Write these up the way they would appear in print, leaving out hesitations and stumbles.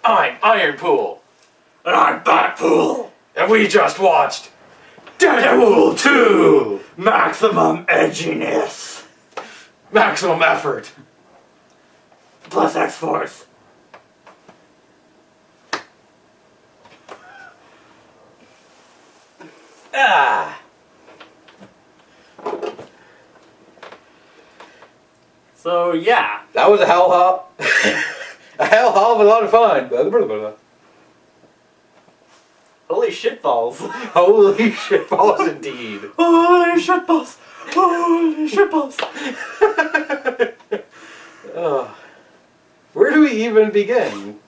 I'm Ironpool. And I'm Batpool. And we just watched Deadpool 2! Maximum edginess. Maximum effort. Plus X-Force. Ah! So, yeah. That was a hell of a lot of fun. Holy shitballs. Holy shitballs indeed. Holy shitballs. Holy shitballs. Where do we even begin?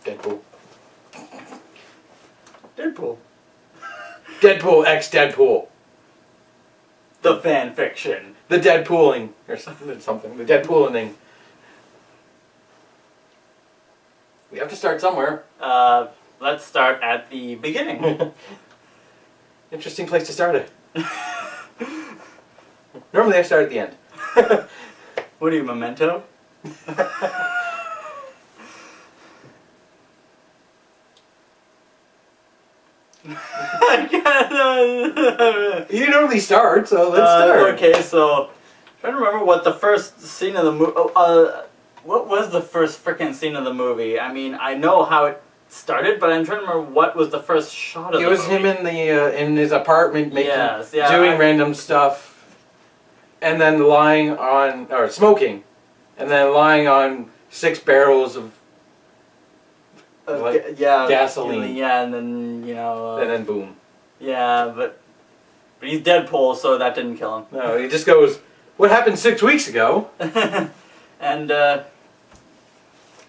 Deadpool. Deadpool. Deadpool x Deadpool. The fan fiction. The Deadpooling. Or something. The Deadpooling. We have to start somewhere. Let's start at the beginning. Interesting place to start it. Normally I start at the end. What are you, Memento? You normally start, so let's start. Okay, so I'm trying to remember what the first scene of the movie. What was the first frickin' scene of the movie? I mean, I know how it started, but I'm trying to remember what was the first shot of it the was movie. him in the in his apartment doing random stuff, and then lying on or smoking, and then lying on 6 barrels of gasoline. Yeah, and then and then boom. Yeah, but he's Deadpool, so that didn't kill him. No, he just goes, "What happened 6 weeks ago?" And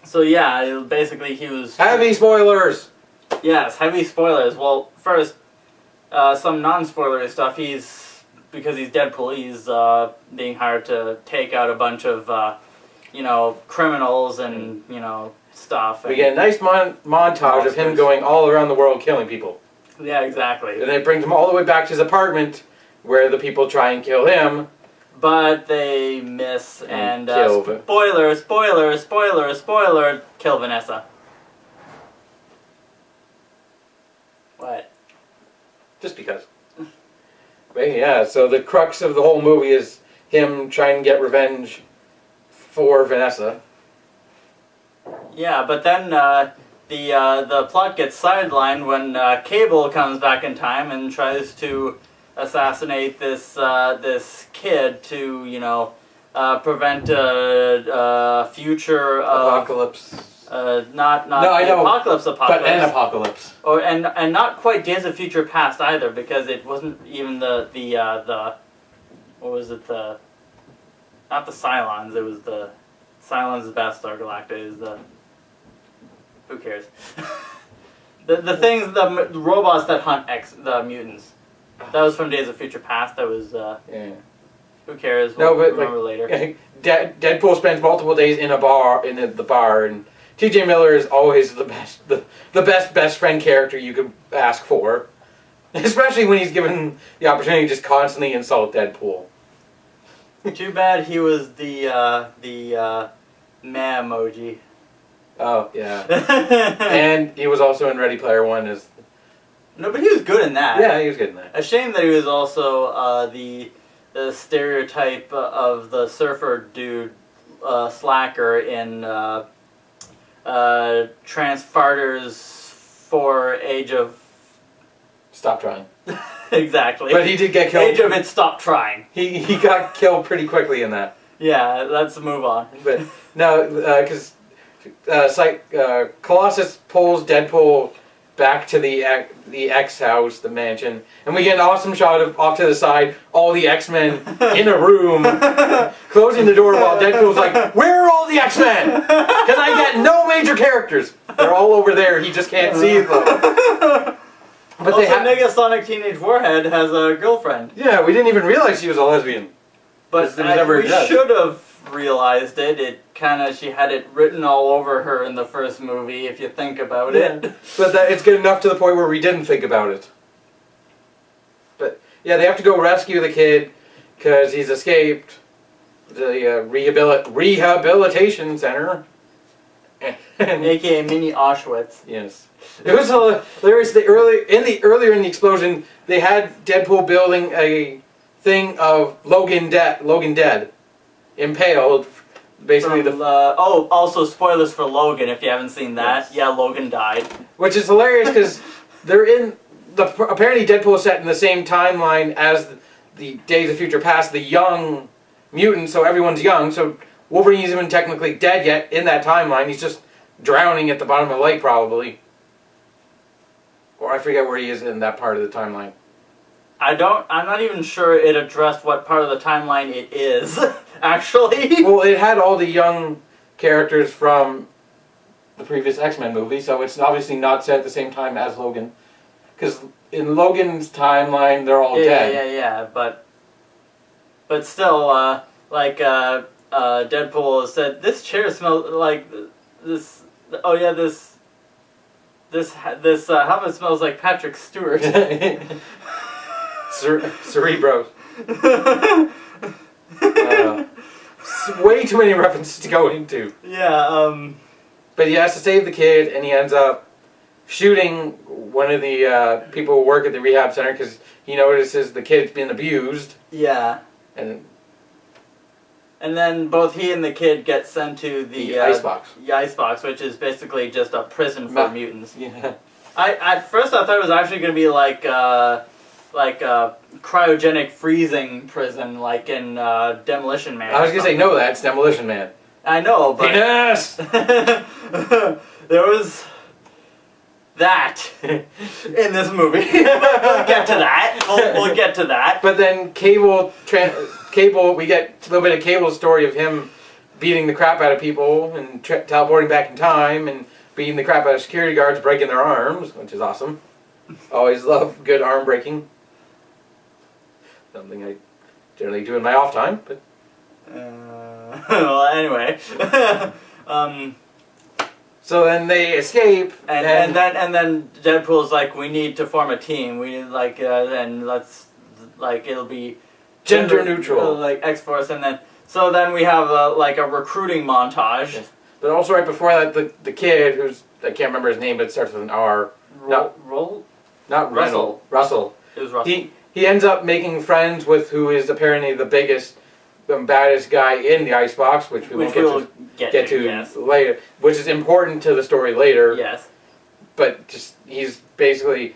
so yeah, basically he was heavy spoilers. Yes, heavy spoilers. Well, first, some non-spoilery stuff. Because he's Deadpool, he's being hired to take out a bunch of criminals and stuff. We get a nice montage of him going all around the world killing people. Yeah, exactly. And it brings him all the way back to his apartment, where the people try and kill him. But they miss and kill spoiler, kill Vanessa. What? Just because. But yeah, so the crux of the whole movie is him trying to get revenge for Vanessa. Yeah, but then the plot gets sidelined when Cable comes back in time and tries to assassinate this kid to prevent a future apocalypse. Not apocalypse, but an apocalypse. And not quite Days of Future Past either, because it wasn't even the what was it, not the Cylons, it was the Cylons Battlestar Galactica is the who cares. the things, the robots that hunt the mutants. That was from Days of Future Past. That was who cares? We'll remember later. Deadpool spends multiple days in a bar the bar, and T.J. Miller is always the best friend character you could ask for, especially when he's given the opportunity to just constantly insult Deadpool. Too bad he was the meh emoji. Oh yeah, and he was also in Ready Player One as. No, but he was good in that. Yeah, he was good in that. A shame that he was also the stereotype of the surfer dude, slacker in Transfarters for Age of... Stop Trying. Exactly. But he did get killed. Age of It Stop Trying. He got killed pretty quickly in that. Yeah, let's move on. But no, because Colossus pulls Deadpool back to the X house, the mansion, and we get an awesome shot of off to the side, all the X-Men in a room, closing the door while Deadpool's like, "Where are all the X-Men? Because I get no major characters. They're all over there. He just can't see them." But also, Negasonic Teenage Warhead has a girlfriend. Yeah, we didn't even realize she was a lesbian. But we should have realized it. She had it written all over her in the first movie, if you think about it. But it's good enough to the point where we didn't think about it. But yeah, they have to go rescue the kid because he's escaped the rehabilitation center, aka mini Auschwitz. Yes. It was hilarious. Earlier in the explosion, they had Deadpool building a thing of Logan dead, impaled. Basically, also spoilers for Logan if you haven't seen that. Yes. Yeah, Logan died. Which is hilarious because they're in apparently Deadpool is set in the same timeline as the Days of Future Past, the young mutant. So everyone's young. So Wolverine isn't even technically dead yet in that timeline. He's just drowning at the bottom of the lake, probably. Or I forget where he is in that part of the timeline. I'm not even sure it addressed what part of the timeline it is, actually. Well, it had all the young characters from the previous X-Men movie, so it's obviously not set at the same time as Logan. Because in Logan's timeline, they're all dead. Yeah, but still, Deadpool said, this chair smells like this, oh yeah, this helmet smells like Patrick Stewart. Cerebros. Way too many references to go into. Yeah, But he has to save the kid, and he ends up shooting one of the people who work at the rehab center because he notices the kid's being abused. Yeah. And then both he and the kid get sent to the icebox. The icebox, which is basically just a prison for mutants. Yeah. At first I thought it was actually going to be like a cryogenic freezing prison, like in Demolition Man. I was going to say, no, that's Demolition Man. I know, but... Penis! There was... that in this movie. We'll get to that. We'll get to that. But then Cable, we get a little bit of Cable's story of him beating the crap out of people and teleporting back in time and beating the crap out of security guards, breaking their arms, which is awesome. Always love good arm breaking. Something I generally do in my off time, but... well, anyway. So then they escape, and then Deadpool's like, we need to form a team. We need and let's it'll be gender neutral, like X-Force, and then we have a recruiting montage. Yes. But also right before that, the kid who's I can't remember his name, but it starts with an R. Russell. Russell. It was Russell. He ends up making friends with who is apparently the biggest, baddest guy in the icebox, which we won't get to yes. later, which is important to the story later. Yes. But just he's basically,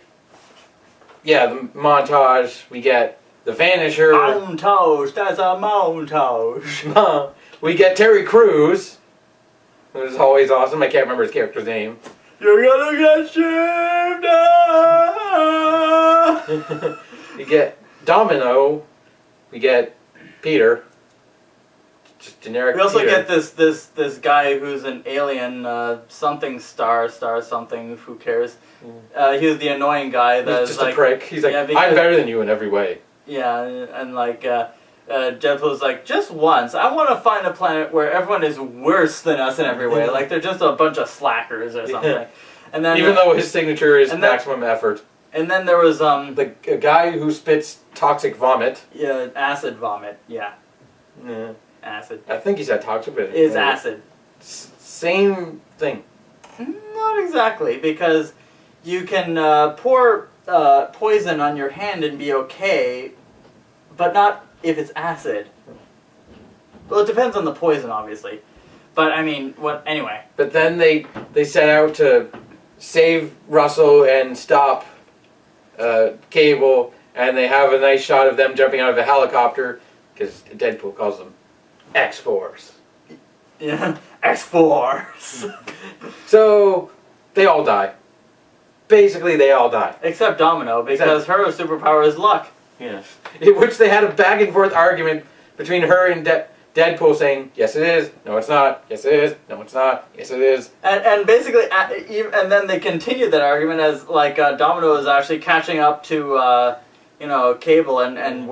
the montage. We get the Vanisher. Montage. That's a montage. We get Terry Crews, who's always awesome. I can't remember his character's name. You're gonna get shaved. We get Domino. We get Peter. Just generic. We also Peter. get this guy who's an alien, something star something. Who cares? He was the annoying guy. That's just a prick. He's like, I'm better than you in every way. Yeah, and Deadpool's like, just once, I want to find a planet where everyone is worse than us in every way. Like they're just a bunch of slackers or something. Yeah. And then even though his signature is maximum effort. And then there was the guy who spits toxic vomit. Yeah, acid vomit. Yeah. Yeah. Acid. I think he said toxic, but it's acid. Same thing. Not exactly, because you can pour poison on your hand and be okay, but not if it's acid. Well, it depends on the poison, obviously. But I mean, anyway. But then they set out to save Russell and stop Cable, and they have a nice shot of them jumping out of a helicopter, because Deadpool calls them X-Force. Yeah, X-Force. So, they all die. Basically, they all die. Except Domino, because her superpower is luck. Yes. In which they had a back and forth argument between her and Deadpool saying, yes it is, no it's not, yes it is, no it's not, yes it is. And basically, and then they continued that argument as Domino is actually catching up to Cable and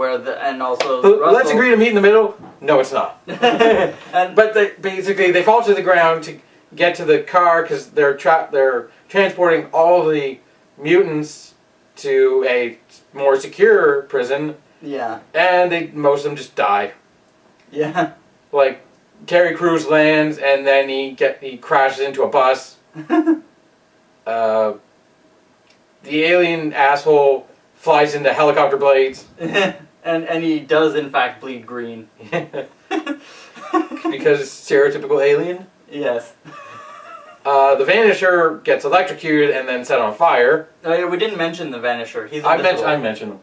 also Russell. Let's agree to meet in the middle. No, it's not. But they fall to the ground to get to the car because they're transporting all the mutants to a more secure prison. Yeah. And most of them just die. Yeah. Like Terry Crews lands, and then he crashes into a bus. The alien asshole flies into helicopter blades. and he does in fact bleed green. Because stereotypical alien. Yes. The Vanisher gets electrocuted and then set on fire. Oh, yeah, we didn't mention the Vanisher. He's I invisible. mentioned him.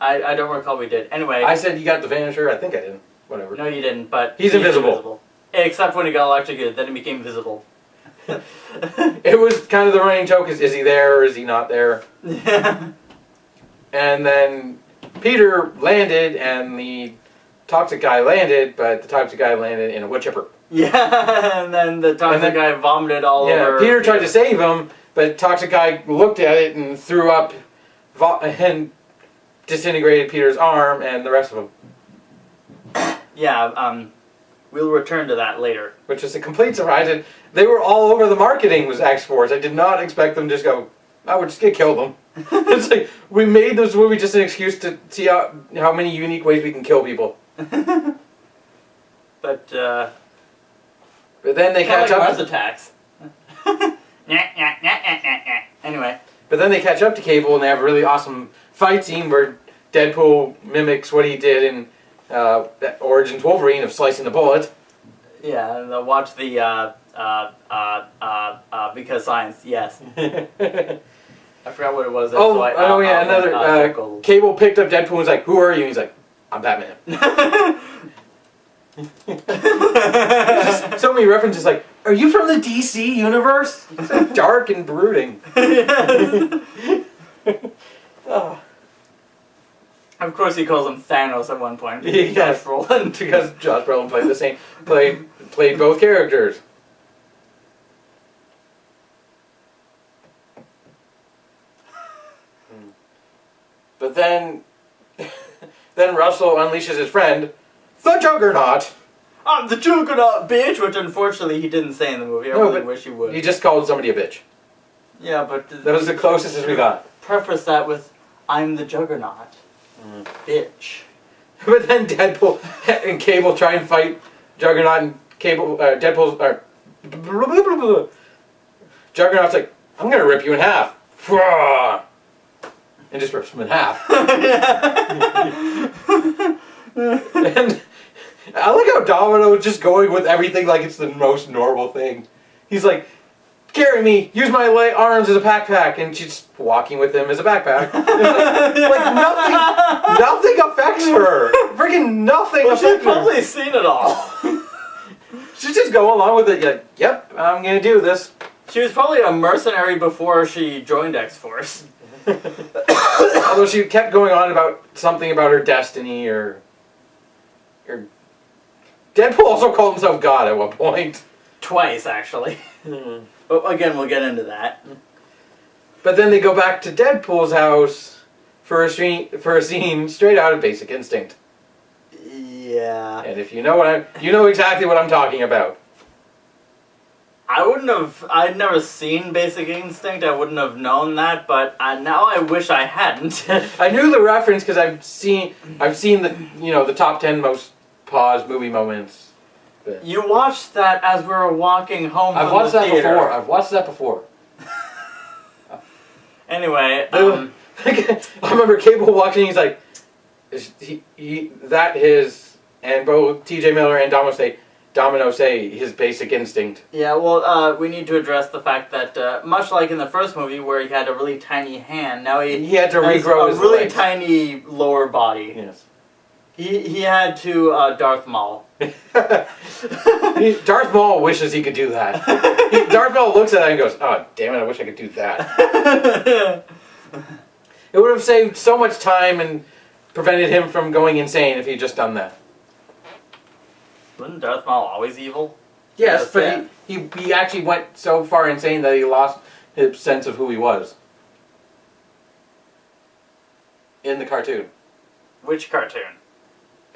I don't recall we did. Anyway. I said you got the Vanisher. I think I didn't. Whatever. No, you didn't, but... He's invisible. Except when he got electrocuted, then he became visible. It was kind of the running joke, is he there or is he not there? Yeah. And then Peter landed and the toxic guy landed, but the toxic guy landed in a wood chipper. Yeah, and then the toxic guy vomited all over. Peter tried to save him, but the toxic guy looked at it and threw up and disintegrated Peter's arm and the rest of him. Yeah, we'll return to that later. Which is a complete surprise. And they were all over the marketing with X-Force. I did not expect them to just go, we're just going to kill them. It's like, we made this movie just an excuse to see how many unique ways we can kill people. But then they catch up. Mars attacks. Anyway. But then they catch up to Cable and they have a really awesome fight scene where Deadpool mimics what he did in Origins Wolverine of slicing the bullet. Yeah, and they'll watch the Because Science, yes. I forgot what it was. Cable picked up Deadpool and was like, "Who are you?" And he's like, "I'm Batman." So many references like, "Are you from the DC universe?" It's so dark and brooding. Oh. Of course, he calls him Thanos at one point. Yes. Josh Brolin. Because Josh Brolin played both characters. But then Russell unleashes his friend, the Juggernaut. I'm the Juggernaut, bitch! Which unfortunately he didn't say in the movie. I really wish he would. He just called somebody a bitch. Yeah, but... That was the closest as we got. Preface that with, I'm the Juggernaut. Bitch. But then Deadpool and Cable try and fight Juggernaut and Deadpool's... Juggernaut's like, I'm gonna rip you in half. And just rips him in half. And I like how Domino is just going with everything like it's the most normal thing. He's like, carry me, use my arms as a backpack, and she's walking with him as a backpack. Like nothing affects her. Freaking nothing Well, affects she's probably seen it all. She's just going along with it, like, yep, I'm gonna do this. She was probably a mercenary before she joined X-Force. Although she kept going on about something about her destiny or Deadpool also called himself God at one point. Twice, actually. But again, we'll get into that. But then they go back to Deadpool's house for a scene straight out of Basic Instinct. Yeah. And if you know you know exactly what I'm talking about. I'd never seen Basic Instinct, I wouldn't have known that, but now I wish I hadn't. I knew the reference because I've seen the the top 10 most paused movie moments. But You watched that as we were walking home from the theater. I've watched that before. Anyway, I remember Cable watching. He's like, and both T.J. Miller and Domino say his Basic Instinct. yeah, well, we need to address the fact that, much like in the first movie where he had a really tiny hand, now he had to has regrow a his really legs. tiny lower body. Yes. He had to Darth Maul. Darth Maul wishes he could do that. Darth Maul looks at it and goes, "Oh, damn it, I wish I could do that." It would have saved so much time and prevented him from going insane if he'd just done that. Wasn't Darth Maul always evil? Yes, but he actually went so far insane that he lost his sense of who he was. In the cartoon. Which cartoon?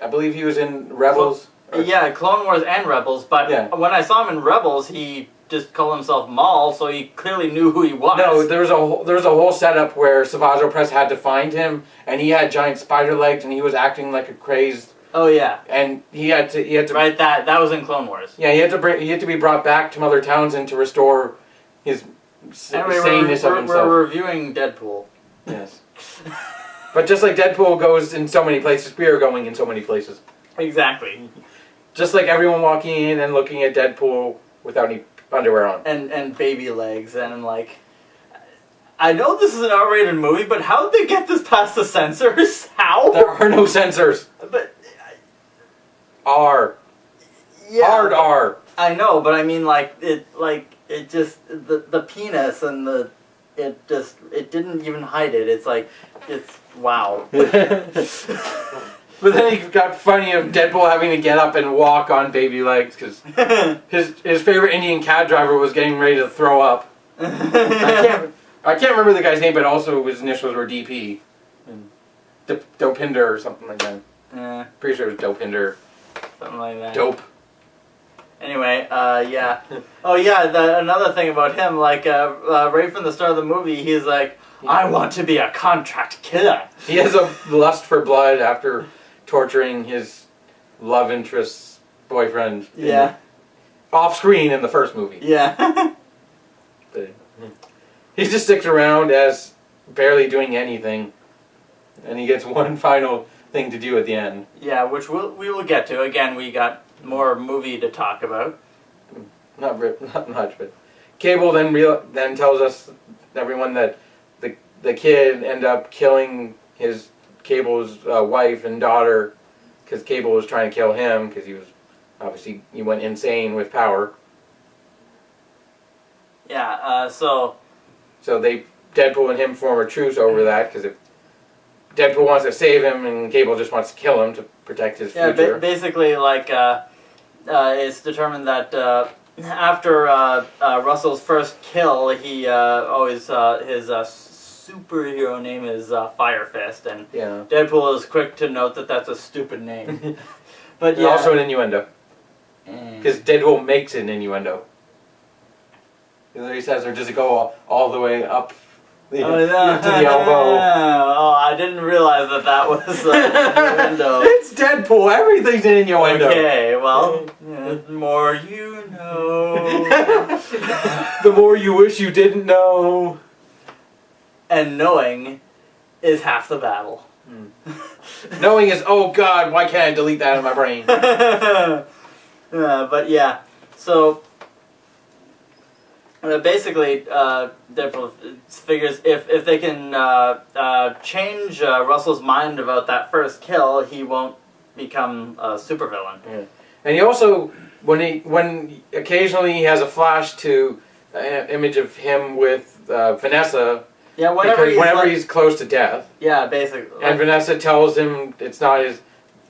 I believe he was in Rebels. Yeah, Clone Wars and Rebels, but when I saw him in Rebels, he just called himself Maul, so he clearly knew who he was. No, there was a whole setup where Savage Press had to find him, and he had giant spider legs, and he was acting like a crazed Oh yeah. and he had to Right. That was in Clone Wars. yeah, he had to be brought back to Mother Townsend to restore his Anyway, saneness of himself. we're reviewing Deadpool. Yes. But just like Deadpool goes in so many places, we are going in so many places. Exactly. Just like everyone walking in and looking at Deadpool without any underwear on. And baby legs, and I'm like, I know this is an R-rated movie, but how did they get this past the censors? How? There are no censors. But R. yeah, Hard R. I know, but I mean, it just the penis and it didn't even hide it. It's like, it's wow. But then he got funny of Deadpool having to get up and walk on baby legs because his favorite Indian cab driver was getting ready to throw up. I can't remember the guy's name, but also his initials were DP. Dopinder or something like that. Pretty sure it was Dopinder. Something like that. Dope. Anyway, yeah. Oh yeah, another thing about him, like, right from the start of the movie, he's like, I want to be a contract killer. He has a lust for blood after torturing his love interest's boyfriend. Yeah. Off screen in the first movie. Yeah. But he just sticks around as barely doing anything. And he gets one final thing to do at the end. Yeah, which we will get to. Again, we got more movie to talk about. Not much, but Cable then tells us, everyone, that the kid ended up killing his Cable's wife and daughter because Cable was trying to kill him because he went insane with power. Yeah. So Deadpool and him form a truce over that because if Deadpool wants to save him and Cable just wants to kill him to protect his future. Yeah, basically, like, it's determined that after Russell's first kill, he always his superhero name is Fire Fist, and yeah. Deadpool is quick to note that that's a stupid name. But yeah, Also an innuendo. Because Deadpool makes it an innuendo. He says, or does it go all the way up to the elbow? Oh, I didn't realize that was an innuendo. It's Deadpool. Everything's an innuendo. Okay, well, the more you know. The more you wish you didn't know. And knowing is half the battle. Knowing is, oh God, why can't I delete that in my brain? But yeah, so basically, Deadpool figures if they can change Russell's mind about that first kill, he won't become a supervillain. Yeah. And he also, when occasionally he has a flash to an image of him with Vanessa. Yeah, whenever he's close to death. Yeah, basically. And Vanessa tells him it's not his.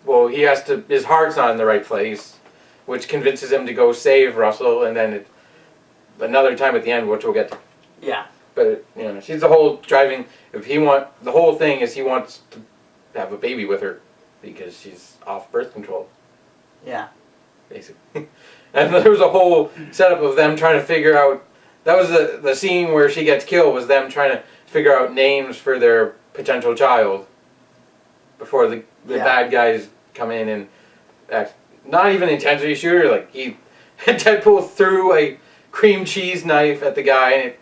Well, his heart's not in the right place, which convinces him to go save Russell, and then another time at the end, which we'll get to. Yeah. But she's the whole driving. The whole thing is he wants to have a baby with her because she's off birth control. Yeah. Basically. And there was a whole setup of them trying to figure out. That was the scene where she gets killed, was them trying to figure out names for their potential child before the bad guys come in and act. Not even intentionally shoot her. Like Deadpool threw a cream cheese knife at the guy and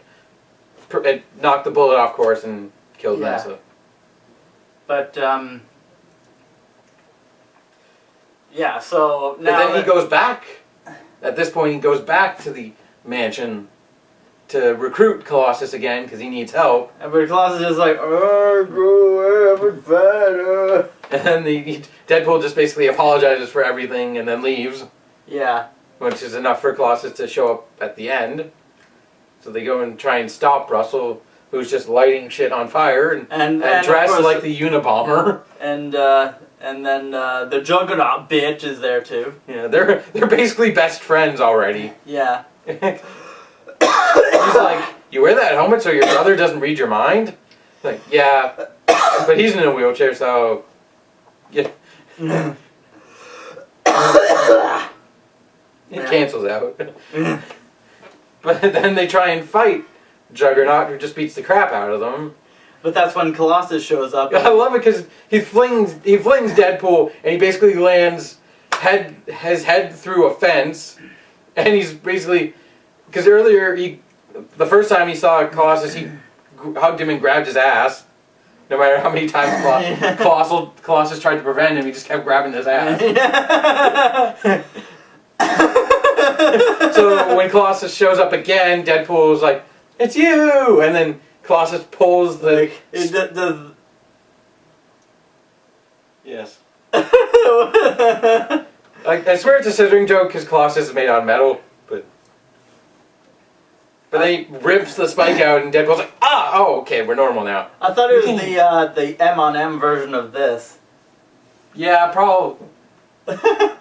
it knocked the bullet off course and killed Vanessa. But yeah. So now and then he goes back. At this point, he goes back to the mansion to recruit Colossus again because he needs help. But Colossus is like, oh, go away, I'm better. And then Deadpool just basically apologizes for everything and then leaves. Yeah. Which is enough for Colossus to show up at the end. So they go and try and stop Russell, who's just lighting shit on fire and dressed like the Unabomber. And then the Juggernaut bitch is there too. Yeah, they're basically best friends already. Yeah. He's like, you wear that helmet so your brother doesn't read your mind? Like, yeah, but he's in a wheelchair, so yeah. It cancels out. But then they try and fight Juggernaut, who just beats the crap out of them. But that's when Colossus shows up. I love it because he flings Deadpool and he basically lands his head through a fence, and he's basically because earlier the first time he saw Colossus he hugged him and grabbed his ass. No matter how many times Colossus tried to prevent him, he just kept grabbing his ass. So when Colossus shows up again, Deadpool is like, "It's you!" And then Colossus pulls the... Yes. I swear it's a scissoring joke because Colossus is made out of metal, but then he rips the spike out and Deadpool's like, "Ah! Oh, okay, we're normal now." I thought it was the M version of this. Yeah, probably.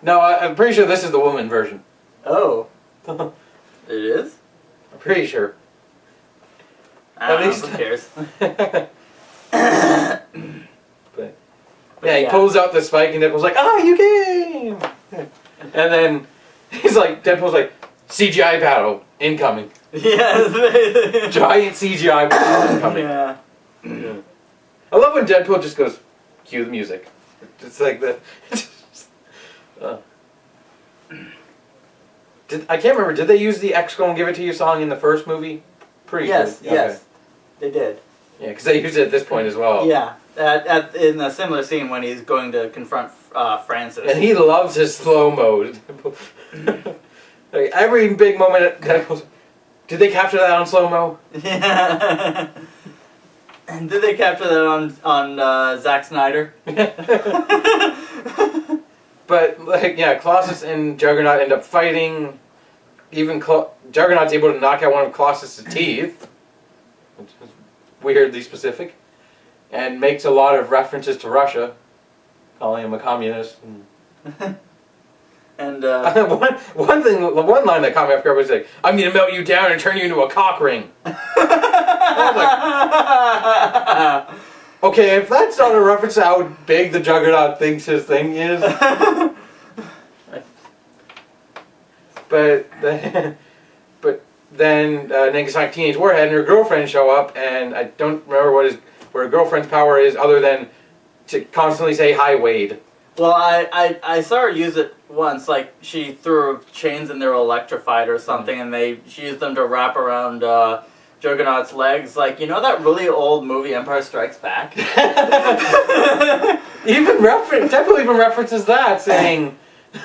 No, I'm pretty sure this is the woman version. Oh. It is? I'm pretty sure. I don't know, who cares? But yeah, he pulls out the spike and Deadpool's like, "Ah, you came!" And then Deadpool's like, "CGI battle incoming." Yes. Giant CGI battle incoming. Yeah. I love when Deadpool just goes, "Cue the music." It's like the. I can't remember. Did they use the X Gon Give It To You song in the first movie? Yes, good. yes. Okay. They did. Yeah, because they used it at this point as well. Yeah, in a similar scene when he's going to confront Francis. And he loves his slow mode. Like, every big moment, Deadpool's, did they capture that on slow mo? Yeah. And did they capture that on Zack Snyder? But Colossus and Juggernaut end up fighting. Even Juggernaut's able to knock out one of Colossus' teeth, which is weirdly specific, and makes a lot of references to Russia, calling him a communist. And one line that caught me off guard was like, "I'm gonna melt you down and turn you into a cock ring." I was like, okay, if that's not a reference to how big the Juggernaut thinks his thing is. But then Negasonic Teenage Warhead and her girlfriend show up, and I don't remember what her girlfriend's power is other than to constantly say, "Hi, Wade." Well, I saw her use it once. Like, she threw chains and they were electrified or something, and she used them to wrap around Juggernaut's legs. Like, you know that really old movie Empire Strikes Back? Deadpool even references that, saying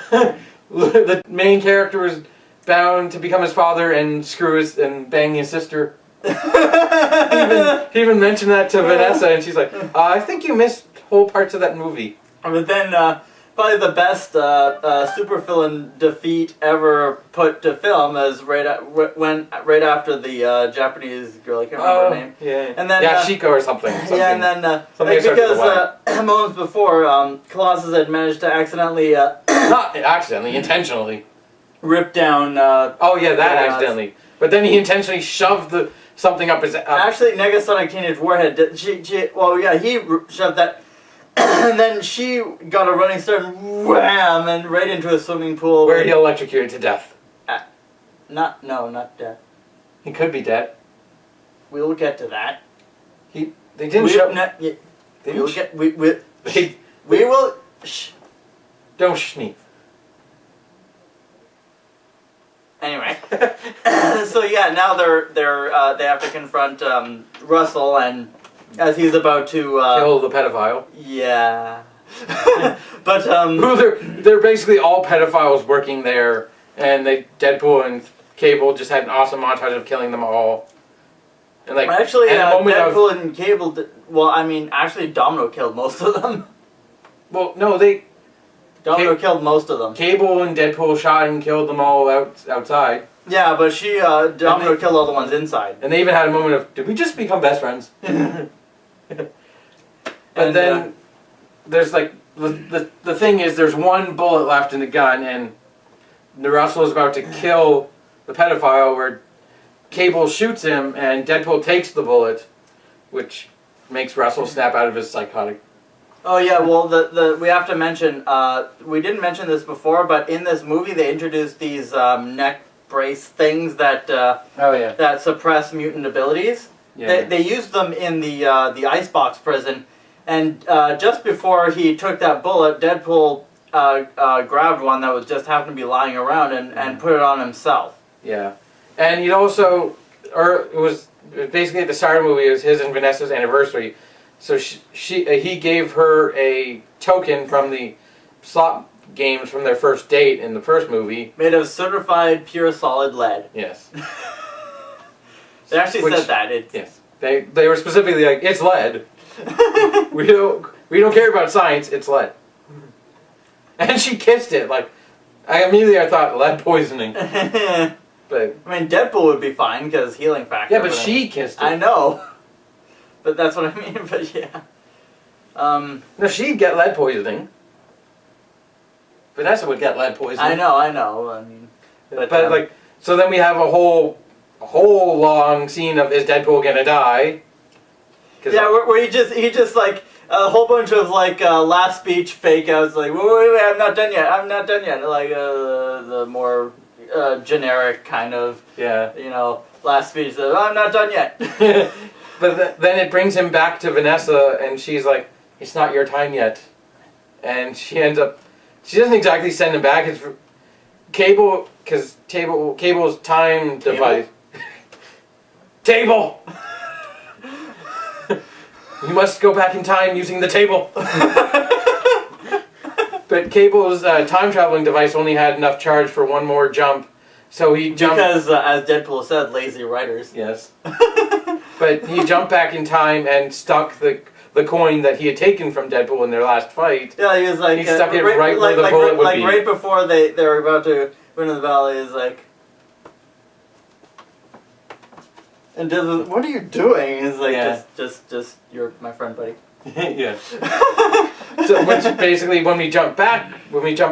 the main character was bound to become his father and and bang his sister. He even mentioned that to Vanessa, and she's like, "I think you missed whole parts of that movie." But then, probably the best supervillain defeat ever put to film is right after the Japanese girl. I can't remember her name. Yeah. And then Shiko or something. Yeah, and then because moments before, Colossus had managed to accidentally not accidentally, intentionally rip down. Accidentally. But then he intentionally shoved something up his. Actually, Negasonic Teenage Warhead did. He shoved that. And then she got a running start and wham, and right into a swimming pool. Where he electrocuted to death. Not death. He could be dead. We'll get to that. They didn't show... We will... Shh. Don't shh me. Anyway. So yeah, now they have to confront Russell, and as he's about to kill the pedophile. Yeah. But they're basically all pedophiles working there, and Deadpool and Cable just had an awesome montage of killing them all. And actually, Deadpool and Cable actually Domino killed most of them. Well, no, Domino killed most of them. Cable and Deadpool shot and killed them all outside. Yeah, but Domino killed all the ones inside. And they even had a moment of, did we just become best friends? And then there's the thing is, there's one bullet left in the gun, and Russell is about to kill the pedophile, where Cable shoots him, and Deadpool takes the bullet, which makes Russell snap out of his psychotic. Oh yeah, well we have to mention, we didn't mention this before, but in this movie they introduced these neck brace things that that suppress mutant abilities. Yeah. They used them in the icebox prison, and just before he took that bullet, Deadpool grabbed one that was just happened to be lying around and put it on himself. Yeah, and he'd also, or it was basically at the start of the movie. It was his and Vanessa's anniversary, so he gave her a token from the slot games from their first date in the first movie, Made of certified pure solid lead. Yes. They actually said that. Yes. They were specifically like, it's lead. we don't care about science, it's lead. And she kissed it, like I thought lead poisoning. But I mean, Deadpool would be fine because healing factor. yeah, but she kissed it. I know. But that's what I mean. But yeah. No, she'd get lead poisoning. Vanessa would get lead poisoning. I know. I mean, but like, so then we have a whole long scene of, is Deadpool gonna die? Yeah, where he just like a whole bunch of like last speech fake outs, like wait, I'm not done yet, like the more generic kind of last speech that I'm not done yet. But then it brings him back to Vanessa, and she's like, it's not your time yet, and she doesn't exactly send him back. It's Cable, because Cable's time device. Table. You must go back in time using the table. But Cable's time traveling device only had enough charge for one more jump, so he jumped. Because, as Deadpool said, lazy writers. Yes. But he jumped back in time and stuck the coin that he had taken from Deadpool in their last fight. Yeah, he was like... He stuck it right where the bullet would be. Like right before they were about to go into the valley, is like... And Deadpool, what are you doing? Is like, just, you're my friend, buddy. Yeah. So which basically, when we jump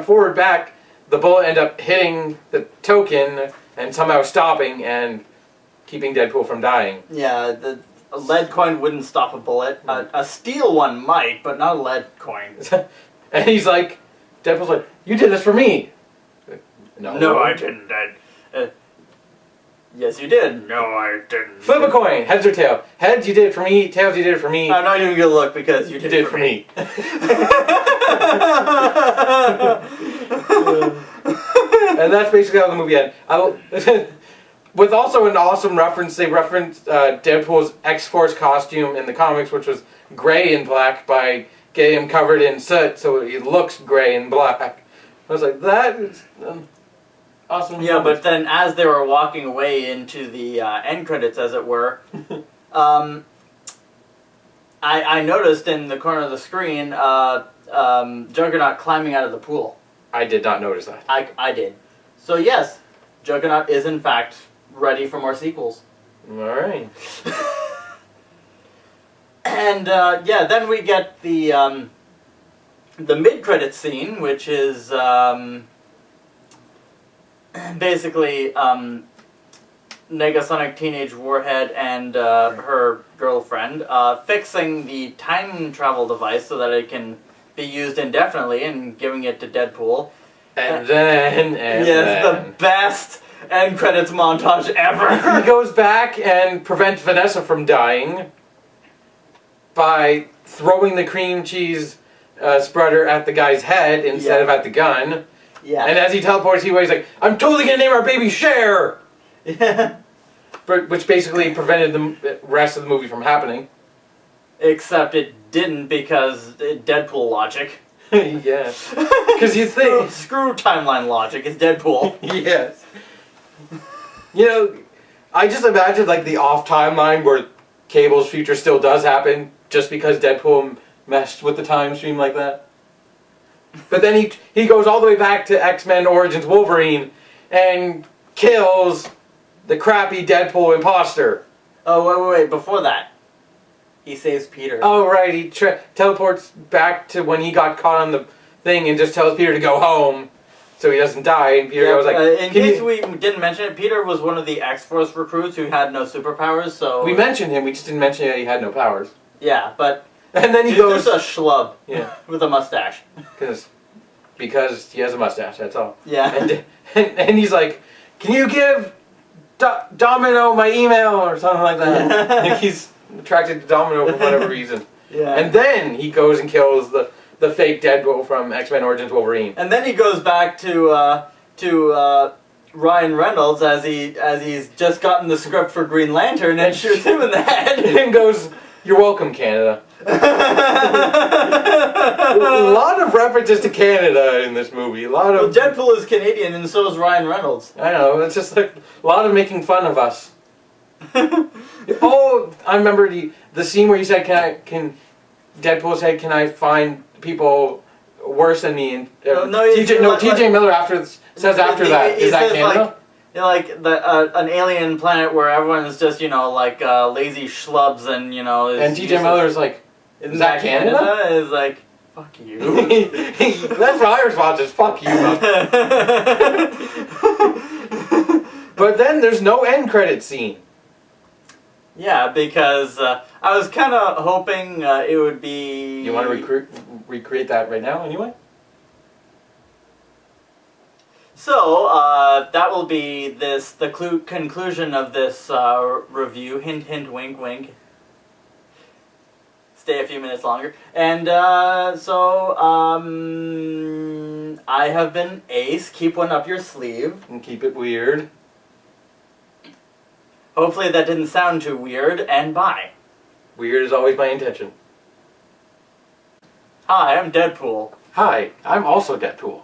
forward back, the bullet ended up hitting the token and somehow stopping and keeping Deadpool from dying. Yeah, a lead coin wouldn't stop a bullet. A steel one might, but not a lead coin. And he's like, Deadpool's like, you did this for me. No, I didn't. Yes, you did. No, I didn't. Flip a coin, heads or tails. Heads, you did it for me. Tails, you did it for me. I'm not even gonna look because you did it for me. And that's basically how the movie ends. With also an awesome reference, they referenced Deadpool's X-Force costume in the comics, which was gray and black, by getting him covered in soot, so he looks gray and black. I was like, that is awesome. Yeah, but then as they were walking away into the end credits, as it were, I noticed in the corner of the screen Juggernaut climbing out of the pool. I did not notice that. I did. So yes, Juggernaut is in fact ready for more sequels. Alright. And yeah, then we get the mid-credit scene, which is basically Negasonic Teenage Warhead and her girlfriend fixing the time travel device so that it can be used indefinitely, and giving it to Deadpool. And then the best end credits montage ever. He goes back and prevents Vanessa from dying by throwing the cream cheese spreader at the guy's head instead of at the gun. Yeah. And as he teleports, he's like, I'm totally gonna name our baby Cher! Yeah. Which basically prevented the rest of the movie from happening. Except it didn't, because Deadpool logic. Yeah. Because you think... Screw timeline logic, it's Deadpool. Yes. You know, I just imagined like the off timeline where Cable's future still does happen just because Deadpool messed with the time stream like that. But then he goes all the way back to X-Men Origins Wolverine and kills the crappy Deadpool imposter. Oh, wait, before that. He saves Peter. Oh, right, he teleports back to when he got caught on the thing and just tells Peter to go home so he doesn't die. And Peter was like... in case we didn't mention it, Peter was one of the X-Force recruits who had no superpowers, so... We mentioned him, we just didn't mention that he had no powers. Yeah, but... And then he he's goes... just a schlub. Yeah. With a mustache. Because he has a mustache, that's all. Yeah. And he's like, can you give Domino, my email, or something like that. Like he's attracted to Domino for whatever reason. Yeah. And then he goes and kills the fake Deadpool from X-Men Origins Wolverine. And then he goes back to Ryan Reynolds as he's just gotten the script for Green Lantern and shoots him in the head. And goes, "You're welcome, Canada." A lot of references to Canada in this movie. A lot of Deadpool is Canadian and so is Ryan Reynolds. I know, it's just like a lot of making fun of us. Oh, I remember the scene where you said, "Can Deadpool said, can I find people worse than me?" And TJ Miller says after that. Is that Canada? Like an alien planet where everyone's just lazy schlubs and and TJ Miller's like, "Is that Canada?" Is like, fuck you. That's my response is, "Fuck you." But then there's no end credit scene. Yeah, because I was kind of hoping it would be... You want to recreate that right now anyway? So, that will be the conclusion of this review. Hint, hint, wink, wink. Stay a few minutes longer. And I have been Ace. Keep one up your sleeve. And keep it weird. Hopefully that didn't sound too weird, and bye. Weird is always my intention. Hi, I'm Deadpool. Hi, I'm also Deadpool.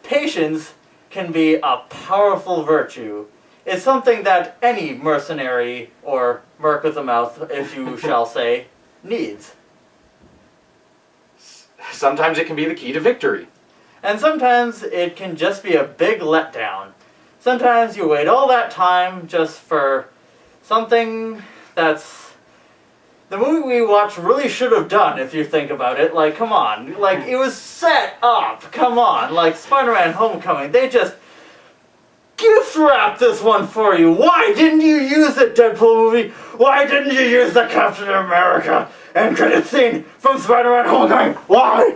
Patience can be a powerful virtue. It's something that any mercenary, or merc with a mouth, if you shall say, needs. Sometimes it can be the key to victory. And sometimes it can just be a big letdown. Sometimes you wait all that time just for something that's... The movie we watched really should have done, if you think about it. Like, come on. Like, it was set up. Come on. Like, Spider-Man Homecoming. They just gift wrapped this one for you. Why didn't you use the Deadpool movie? Why didn't you use the Captain America end credit scene from Spider-Man Homecoming? Why?